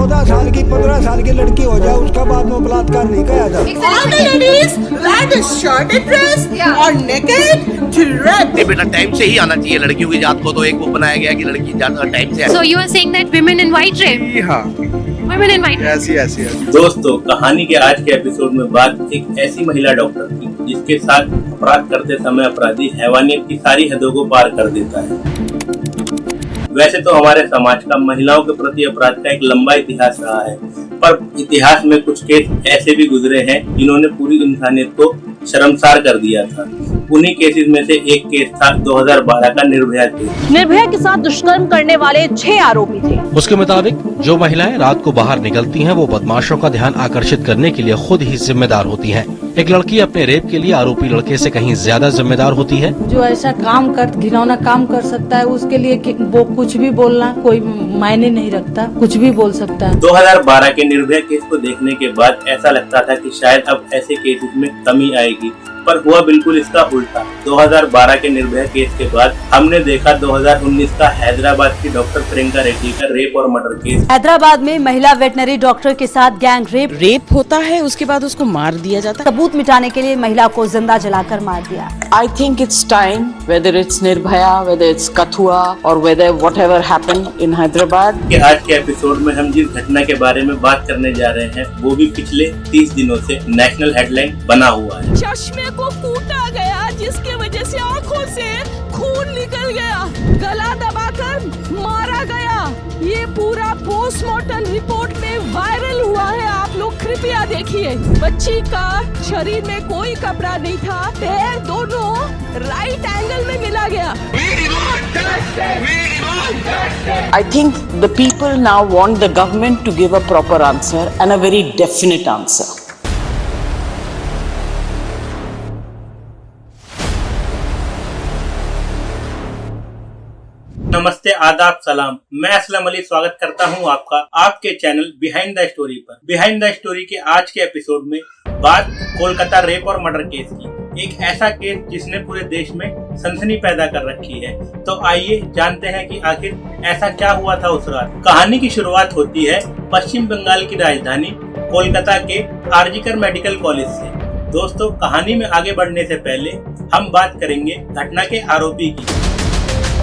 14 साल की 15 साल की लड़की हो जाए उसका बाद में बलात्कार नहीं कहा जाता। All the ladies wear the shorted dress or naked to rape. बेटा टाइम से ही आना चाहिए लड़कियों की जात को, तो एक वो बनाया गया कि लड़की ज्यादा टाइम से So you are saying that women invite rape? हाँ, Women invite rape? ऐसी दोस्तों, कहानी के आज के एपिसोड में बात एक ऐसी महिला डॉक्टर की जिसके साथ अपराध करते समय अपराधी हैवानियत की सारी हदों को पार कर देता है। वैसे तो हमारे समाज का महिलाओं के प्रति अपराध का एक लंबा इतिहास रहा है, पर इतिहास में कुछ केस ऐसे भी गुजरे हैं जिन्होंने पूरी इंसानियत को शर्मसार कर दिया था। उन्हीं केसेस में से एक केस था 2012 का निर्भया केस। निर्भया के साथ दुष्कर्म करने वाले 6 आरोपी थे। उसके मुताबिक जो महिलाएं रात को बाहर निकलती हैं वो बदमाशों का ध्यान आकर्षित करने के लिए खुद ही जिम्मेदार होती हैं। एक लड़की अपने रेप के लिए आरोपी लड़के से कहीं ज्यादा जिम्मेदार होती है। जो ऐसा काम घिनौना काम कर सकता है उसके लिए वो कुछ भी बोलना कोई मायने नहीं रखता, कुछ भी बोल सकता है। 2012 के निर्भया केस को देखने के बाद ऐसा लगता था कि शायद अब ऐसे केसेस में कमी आएगी, पर हुआ बिल्कुल इसका उल्टा। 2012 के निर्भया केस के बाद हमने देखा 2019 का हैदराबाद की डॉक्टर प्रियंका रेड्डी का रेप और मर्डर केस। हैदराबाद में महिला वेटनरी डॉक्टर के साथ गैंग रेप होता है, उसके बाद उसको मार दिया जाता है। सबूत मिटाने के लिए महिला को जिंदा जलाकर मार दिया। I think it's time, whether it's Nirbhaya, whether it's Kathua or whether whatever happened in Hyderabad. कि आज के एपिसोड में हम जिस घटना के बारे में बात करने जा रहे हैं वो भी पिछले 30 दिनों से नेशनल हेडलाइन बना हुआ है। चश्मे को कूटा गया जिसके वजह से आंखों से खून निकल गया, गला दबाकर मारा गया। ये पूरा पोस्टमार्टम रिपोर्ट में वायरल हुआ है, आप लोग कृपया देखिए। बच्ची का शरीर में कोई कपड़ा नहीं था, पैर दोनों राइट एंगल में मिला गया। I think the people now want the government to give a proper answer and a very definite answer. नमस्ते, आदाब, सलाम। मैं असलम अली स्वागत करता हूं आपका आपके चैनल बिहाइंड द स्टोरी पर। बिहाइंड द स्टोरी के आज के एपिसोड में बात कोलकाता रेप और मर्डर केस की। एक ऐसा केस जिसने पूरे देश में सनसनी पैदा कर रखी है। तो आइए जानते हैं कि आखिर ऐसा क्या हुआ था उस रात। कहानी की शुरुआत होती है पश्चिम बंगाल की राजधानी कोलकाता के आरजीकर मेडिकल कॉलेज से। दोस्तों, कहानी में आगे बढ़ने से पहले हम बात करेंगे घटना के आरोपी की,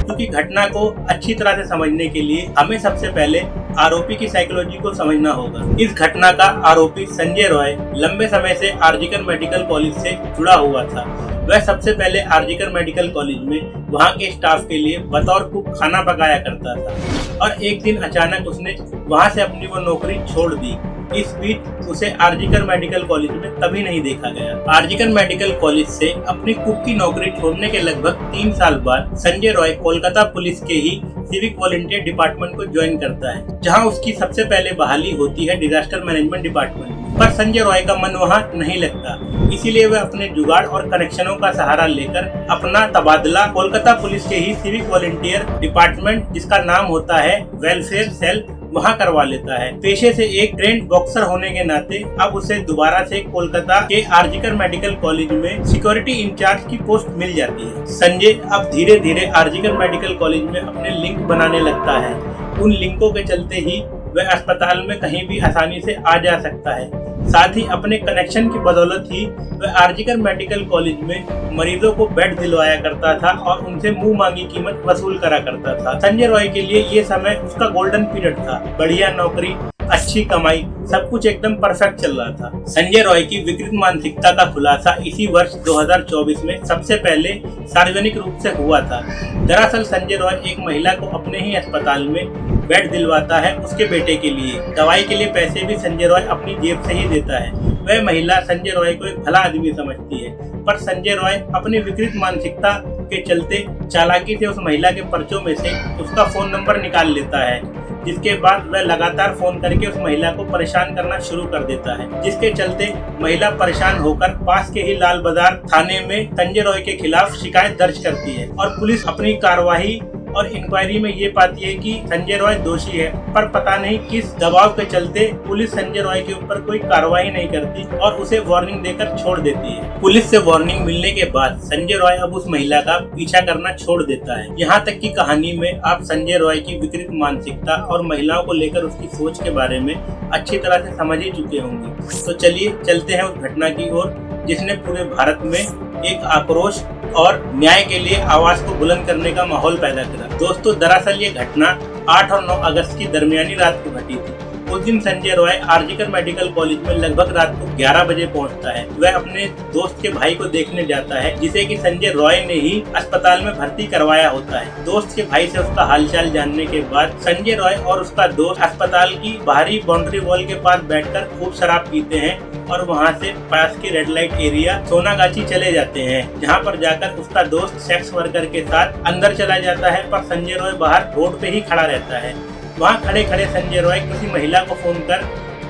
क्योंकि घटना को अच्छी तरह से समझने के लिए हमें सबसे पहले आरोपी की साइकोलॉजी को समझना होगा। इस घटना का आरोपी संजय रॉय लंबे समय से आरजीकर मेडिकल कॉलेज से जुड़ा हुआ था। वह सबसे पहले आरजीकर मेडिकल कॉलेज में वहां के स्टाफ के लिए बतौर कुक खाना पकाया करता था, और एक दिन अचानक उसने वहां से अपनी वो नौकरी छोड़ दी। इस बीच उसे आरजीकर मेडिकल कॉलेज में कभी नहीं देखा गया। आरजीकर मेडिकल कॉलेज से अपनी कुक की नौकरी छोड़ने के लगभग 3 साल बाद संजय रॉय कोलकाता पुलिस के ही सिविक वॉलंटियर डिपार्टमेंट को ज्वाइन करता है, जहां उसकी सबसे पहले बहाली होती है डिजास्टर मैनेजमेंट डिपार्टमेंट। पर संजय रॉय का मन वहां नहीं लगता, इसीलिए वह अपने जुगाड़ और कनेक्शनों का सहारा लेकर अपना तबादला कोलकाता पुलिस के ही सिविक वॉलंटियर डिपार्टमेंट, जिसका नाम होता है वेलफेयर सेल, वहाँ करवा लेता है। पेशे से एक ट्रेंड बॉक्सर होने के नाते अब उसे दोबारा से कोलकाता के आरजीकर मेडिकल कॉलेज में सिक्योरिटी इंचार्ज की पोस्ट मिल जाती है। संजय अब धीरे धीरे आरजीकर मेडिकल कॉलेज में अपने लिंक बनाने लगता है। उन लिंकों के चलते ही वह अस्पताल में कहीं भी आसानी से आ जा सकता है। साथ ही अपने कनेक्शन की बदौलत ही वह आरजीकर मेडिकल कॉलेज में मरीजों को बेड दिलवाया करता था और उनसे मुंह मांगी कीमत वसूल करा करता था। संजय रॉय के लिए ये समय उसका गोल्डन पीरियड था। बढ़िया नौकरी, अच्छी कमाई, सब कुछ एकदम परफेक्ट चल रहा था। संजय रॉय की विकृत मानसिकता का खुलासा इसी वर्ष 2024 में सबसे पहले सार्वजनिक रूप से हुआ था। दरअसल संजय रॉय एक महिला को अपने ही अस्पताल में बेड दिलवाता है उसके बेटे के लिए। दवाई के लिए पैसे भी संजय रॉय अपनी जेब से ही देता है। वह महिला संजय रॉय को एक भला आदमी समझती है, पर संजय रॉय अपनी विकृत मानसिकता के चलते चालाकी से उस महिला के पर्चों में से उसका फोन नंबर निकाल लेता है, जिसके बाद वह लगातार फोन करके उस महिला को परेशान करना शुरू कर देता है, जिसके चलते महिला परेशान होकर पास के ही लाल बाजार थाने में संजय रॉय के खिलाफ शिकायत दर्ज करती है और पुलिस अपनी कार्यवाही और इंक्वायरी में ये पाती है कि संजय रॉय दोषी है, पर पता नहीं किस दबाव के चलते पुलिस संजय रॉय के ऊपर कोई कार्रवाई नहीं करती और उसे वार्निंग देकर छोड़ देती है। पुलिस से वार्निंग मिलने के बाद संजय रॉय अब उस महिला का पीछा करना छोड़ देता है। यहाँ तक कि कहानी में आप संजय रॉय की विकृत मानसिकता और महिलाओं को लेकर उसकी सोच के बारे में अच्छी तरह से समझ ही चुके होंगे। तो चलिए चलते हैं उस घटना की ओर जिसने पूरे भारत में एक आक्रोश और न्याय के लिए आवाज को बुलंद करने का माहौल पैदा करा। दोस्तों, दरअसल ये घटना 8 और 9 अगस्त की दरमियानी रात को घटी थी। उस दिन संजय रॉय आरजीकर मेडिकल कॉलेज में लगभग रात को 11 बजे पहुंचता है। वह अपने दोस्त के भाई को देखने जाता है जिसे कि संजय रॉय ने ही अस्पताल में भर्ती करवाया होता है। दोस्त के भाई से उसका हालचाल जानने के बाद संजय रॉय और उसका दोस्त अस्पताल की बाहरी बाउंड्री वॉल के पास बैठकर खूब शराब पीते हैं और वहां से पास के रेड लाइट एरिया सोनागाछी चले जाते हैं, जहां पर जाकर उसका दोस्त सेक्स वर्कर के साथ अंदर चला जाता है, पर संजय रॉय बाहर रोड पे ही खड़ा रहता है। वहां खड़े खड़े संजय रॉय किसी महिला को फोन कर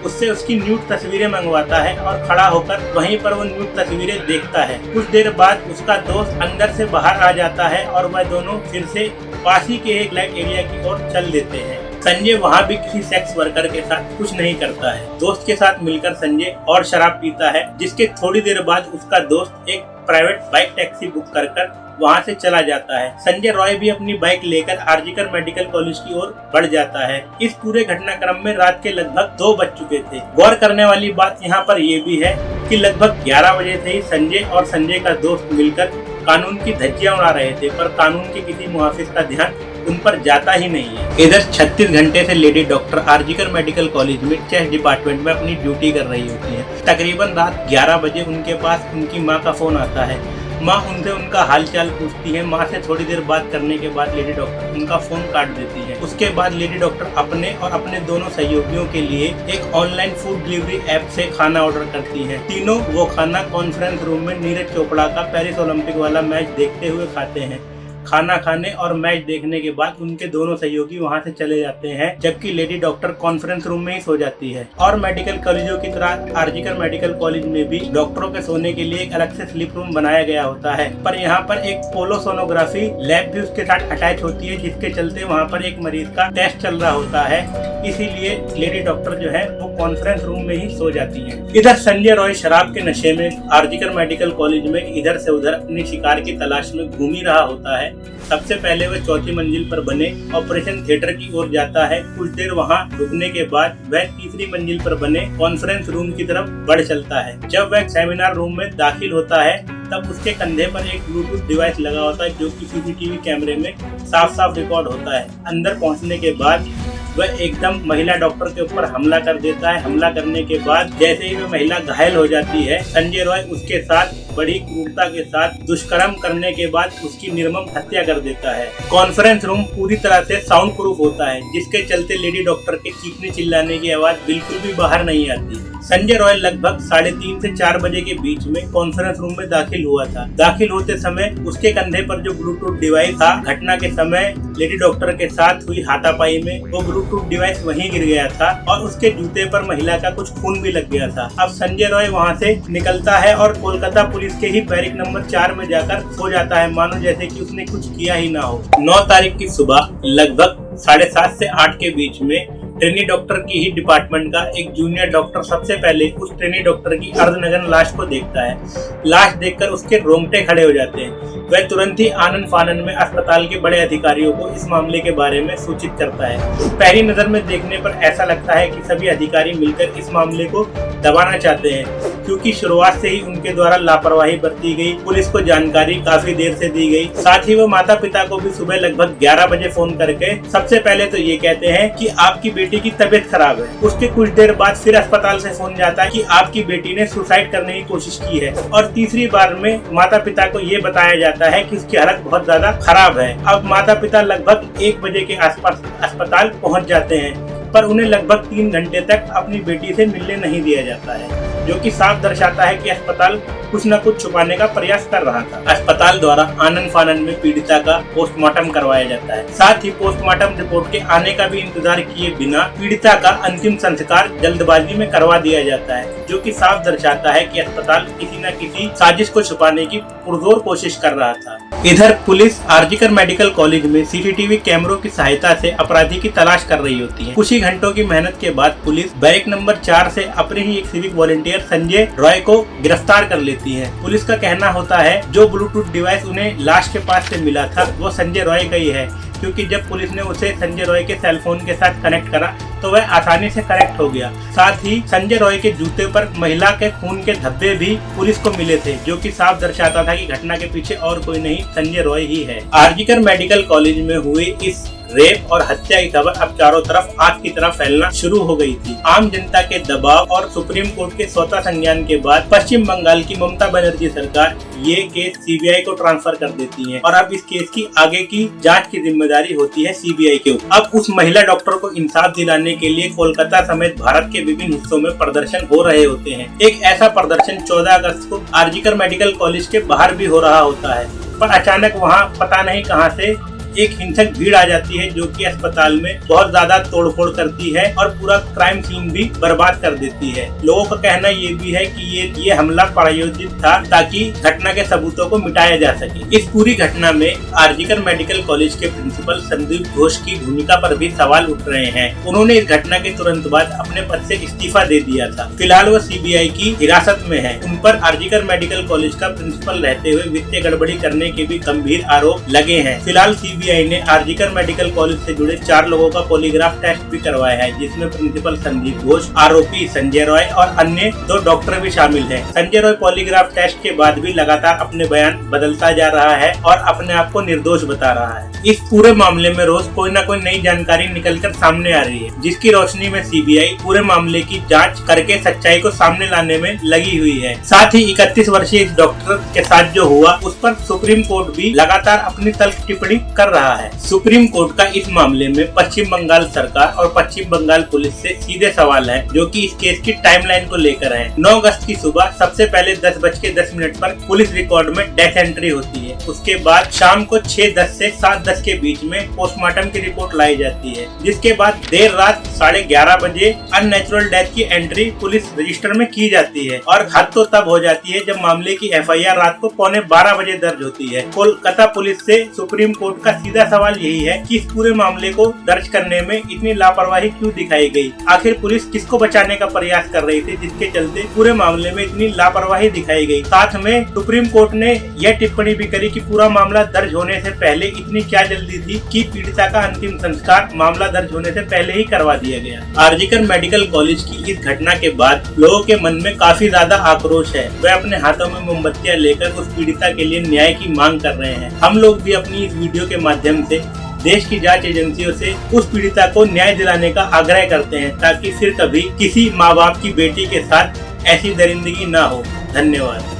उससे उसकी न्यूड तस्वीरें मंगवाता है और खड़ा होकर वहीं पर वो न्यूड तस्वीरें देखता है। कुछ देर बाद उसका दोस्त अंदर से बाहर आ जाता है और वह दोनों फिर से पास ही के एक लाइट एरिया की ओर चल देते हैं। संजय वहाँ भी किसी सेक्स वर्कर के साथ कुछ नहीं करता है। दोस्त के साथ मिलकर संजय और शराब पीता है, जिसके थोड़ी देर बाद उसका दोस्त एक प्राइवेट बाइक टैक्सी बुक कर वहाँ से चला जाता है। संजय रॉय भी अपनी बाइक लेकर आरजीकर मेडिकल कॉलेज की ओर बढ़ जाता है। इस पूरे घटनाक्रम में रात के लगभग 2 बज चुके थे। गौर करने वाली बात यहाँ पर यह भी है कि लगभग 11 बजे से ही संजय और संजय का दोस्त मिलकर कानून की धज्जियां उड़ा रहे थे, पर कानून के किसी मुहाफिज का ध्यान उन पर जाता ही नहीं है। इधर 36 घंटे से lady doctor RG Kar medical college में चेस्ट डिपार्टमेंट में अपनी ड्यूटी कर रही होती है। तकरीबन रात 11 बजे उनके पास उनकी माँ का फोन आता है। माँ उनसे उनका हालचाल पूछती है। माँ से थोड़ी देर बात करने के बाद लेडी डॉक्टर उनका फोन काट देती है। उसके बाद लेडी डॉक्टर अपने और अपने दोनों सहयोगियों के लिए एक ऑनलाइन फूड डिलीवरी ऐप से खाना ऑर्डर करती है। तीनों वो खाना कॉन्फ्रेंस रूम में नीरज चोपड़ा का पेरिस ओलंपिक वाला मैच देखते हुए खाते हैं। खाना खाने और मैच देखने के बाद उनके दोनों सहयोगी वहां से चले जाते हैं, जबकि लेडी डॉक्टर कॉन्फ्रेंस रूम में ही सो जाती है। और मेडिकल कॉलेजों की तरह आरजीकर मेडिकल कॉलेज में भी डॉक्टरों के सोने के लिए एक अलग से स्लीप रूम बनाया गया होता है, पर यहाँ पर एक पोलो सोनोग्राफी लैब भी उसके साथ अटैच होती है, जिसके चलते वहाँ पर एक मरीज का टेस्ट चल रहा होता है। इसीलिए लेडी डॉक्टर जो है वो कॉन्फ्रेंस रूम में ही सो जाती है। इधर संजय रॉय शराब के नशे में आरजीकर मेडिकल कॉलेज में इधर से उधर अपनी शिकार की तलाश में घूम ही रहा होता है। सबसे पहले वह 4थी मंजिल पर बने ऑपरेशन थिएटर की ओर जाता है। कुछ देर वहां रुकने के बाद वह 3री मंजिल पर बने कॉन्फ्रेंस रूम की तरफ बढ़ चलता है। जब वह सेमिनार रूम में दाखिल होता है तब उसके कंधे पर एक ब्लूटूथ डिवाइस लगा होता है, जो कि सीसीटीवी कैमरे में साफ साफ रिकॉर्ड होता है। अंदर पहुंचने के बाद वह एकदम महिला डॉक्टर के ऊपर हमला कर देता है। हमला करने के बाद जैसे ही वह महिला घायल हो जाती है, संजय रॉय उसके साथ बड़ी क्रूरता के साथ दुष्कर्म करने के बाद उसकी निर्मम हत्या कर देता है। कॉन्फ्रेंस रूम पूरी तरह से साउंड प्रूफ होता है, जिसके चलते लेडी डॉक्टर के चीखने चिल्लाने की आवाज बिल्कुल भी बाहर नहीं आती। संजय रॉय लगभग 3:30 से 4 बजे के बीच में कॉन्फ्रेंस रूम में दाखिल हुआ था। दाखिल होते समय उसके कंधे पर जो ब्लूटूथ डिवाइस था, घटना के समय लेडी डॉक्टर के साथ हुई हाथापाई में वो ब्लूटूथ डिवाइस वहीं गिर गया था और उसके जूते पर महिला का कुछ खून भी लग गया था। अब संजय रॉय वहां से निकलता है और कोलकाता पुलिस के ही बैरिक नंबर 4 में जाकर सो जाता है, मानो जैसे कि उसने कुछ किया ही ना हो। 9 तारीख की सुबह लगभग 7:30 से 8 के बीच में ट्रेनी डॉक्टर की ही डिपार्टमेंट का एक जूनियर डॉक्टर सबसे पहले उस ट्रेनी डॉक्टर की अर्धनग्न लाश को देखता है। लाश देखकर उसके रोंगटे खड़े हो जाते हैं। वह तुरंत ही आनन फानन में अस्पताल के बड़े अधिकारियों को इस मामले के बारे में सूचित करता है। पहली नजर में देखने पर ऐसा लगता है कि सभी अधिकारी मिलकर इस मामले को दबाना चाहते हैं, क्योंकि शुरुआत से ही उनके द्वारा लापरवाही बरती गई। पुलिस को जानकारी काफी देर से दी गई। साथ ही वो माता पिता को भी सुबह लगभग 11 बजे फोन करके सबसे पहले तो ये कहते हैं कि आपकी बेटी की तबीयत खराब है। उसके कुछ देर बाद फिर अस्पताल से फोन जाता है कि आपकी बेटी ने सुसाइड करने की कोशिश की है। और तीसरी बार में माता पिता को ये बताया जाता है कि उसकी हालत बहुत ज्यादा खराब है। अब माता पिता लगभग 1 बजे के आसपास अस्पताल पहुंच जाते हैं। पर उन्हें लगभग 3 घंटे तक अपनी बेटी से मिलने नहीं दिया जाता है, जो कि साफ दर्शाता है कि अस्पताल कुछ न कुछ छुपाने का प्रयास कर रहा था। अस्पताल द्वारा आनन फानन में पीड़िता का पोस्टमार्टम करवाया जाता है। साथ ही पोस्टमार्टम रिपोर्ट के आने का भी इंतजार किए बिना पीड़िता का अंतिम संस्कार जल्दबाजी में करवा दिया जाता है, जो कि साफ दर्शाता है कि अस्पताल किसी न किसी साजिश को छुपाने की पुरजोर कोशिश कर रहा था। इधर पुलिस आरजीकर मेडिकल कॉलेज में सीसीटीवी कैमरों की सहायता से अपराधी की तलाश कर रही होती है। कुछ ही घंटों की मेहनत के बाद पुलिस बैरक नंबर 4 से अपने ही एक सिविक वॉलंटियर संजय रॉय को गिरफ्तार कर लेती है। पुलिस का कहना होता है जो ब्लूटूथ डिवाइस उन्हें लाश के पास से मिला था वो संजय रॉय का ही है, क्योंकि जब पुलिस ने उसे संजय रॉय के सेलफोन के साथ कनेक्ट करा तो वह आसानी से कनेक्ट हो गया। साथ ही संजय रॉय के जूते पर महिला के खून के धब्बे भी पुलिस को मिले थे, जो कि साफ दर्शाता था कि घटना के पीछे और कोई नहीं संजय रॉय ही है। आरजीकर मेडिकल कॉलेज में हुए इस रेप और हत्या की खबर अब चारों तरफ आग की तरह फैलना शुरू हो गई थी। आम जनता के दबाव और सुप्रीम कोर्ट के स्वतः संज्ञान के बाद पश्चिम बंगाल की ममता बनर्जी सरकार ये केस सीबीआई को ट्रांसफर कर देती है और अब इस केस की आगे की जांच की जिम्मेदारी होती है सीबीआई के ऊपर। अब उस महिला डॉक्टर को इंसाफ दिलाने के लिए कोलकाता समेत भारत के विभिन्न हिस्सों में प्रदर्शन हो रहे होते हैं। एक ऐसा प्रदर्शन 14 अगस्त को आरजीकर मेडिकल कॉलेज के बाहर भी हो रहा होता है, पर अचानक वहाँ पता नहीं कहां से एक हिंसक भीड़ आ जाती है, जो कि अस्पताल में बहुत ज्यादा तोड़फोड़ करती है और पूरा क्राइम सीन भी बर्बाद कर देती है। लोगों का कहना ये भी है कि ये हमला प्रायोजित था ताकि घटना के सबूतों को मिटाया जा सके। इस पूरी घटना में आरजीकर मेडिकल कॉलेज के प्रिंसिपल संदीप घोष की भूमिका पर भी सवाल उठ रहे हैं। उन्होंने इस घटना के तुरंत बाद अपने पद से इस्तीफा दे दिया था। फिलहाल वो सीबीआई की हिरासत में है। उन पर आरजीकर मेडिकल कॉलेज का प्रिंसिपल रहते हुए वित्तीय गड़बड़ी करने के भी गंभीर आरोप लगे हैं। फिलहाल सीबीआई ने आरजीकर मेडिकल कॉलेज से जुड़े 4 लोगों का पॉलीग्राफ टेस्ट भी करवाया है, जिसमें प्रिंसिपल संदीप घोष, आरोपी संजय रॉय और अन्य 2 डॉक्टर भी शामिल हैं। संजय रॉय पॉलीग्राफ टेस्ट के बाद भी लगातार अपने बयान बदलता जा रहा है और अपने आप को निर्दोष बता रहा है। इस पूरे मामले में रोज कोई न कोई नई जानकारी निकलकर सामने आ रही है, जिसकी रोशनी में सीबीआई पूरे मामले की जांच करके सच्चाई को सामने लाने में लगी हुई है। साथ ही 31 वर्षीय इस डॉक्टर के साथ जो हुआ उस पर सुप्रीम कोर्ट भी लगातार अपनी तल्ख टिप्पणी कर रहा है। सुप्रीम कोर्ट का इस मामले में पश्चिम बंगाल सरकार और पश्चिम बंगाल पुलिस से सीधे सवाल है, जो कि इस केस की टाइमलाइन को लेकर है। 9 अगस्त की सुबह सबसे पहले 10:10 पर पुलिस रिकॉर्ड में डेथ एंट्री होती है। उसके बाद शाम को 6:10 से 7:10 के बीच में पोस्टमार्टम की रिपोर्ट लाई जाती है, जिसके बाद देर रात 11:30 बजे अननेचुरल डेथ की एंट्री पुलिस रजिस्टर में की जाती है। और हद तो तब हो जाती है जब मामले की एफआईआर रात को 11:15 बजे दर्ज होती है। कोलकाता पुलिस से सुप्रीम कोर्ट का सीधा सवाल यही है कि इस पूरे मामले को दर्ज करने में इतनी लापरवाही क्यों दिखाई गई। आखिर पुलिस किसको बचाने का प्रयास कर रही थी, जिसके चलते पूरे मामले में इतनी लापरवाही दिखाई गई। साथ में सुप्रीम कोर्ट ने यह टिप्पणी भी करी कि पूरा मामला दर्ज होने से पहले इतनी क्या जल्दी थी कि पीड़िता का अंतिम संस्कार मामला दर्ज होने से पहले ही करवा दिया गया। आरजीकर मेडिकल कॉलेज की इस घटना के बाद लोगों के मन में काफी ज्यादा आक्रोश है। वे अपने हाथों में मोमबत्तियां लेकर उस पीड़िता के लिए न्याय की मांग कर रहे हैं। हम लोग भी अपनी इस वीडियो के माध्यम से देश की जांच एजेंसियों से उस पीड़िता को न्याय दिलाने का आग्रह करते हैं, ताकि फिर कभी किसी माँ बाप की बेटी के साथ ऐसी दरिंदगी ना हो। धन्यवाद।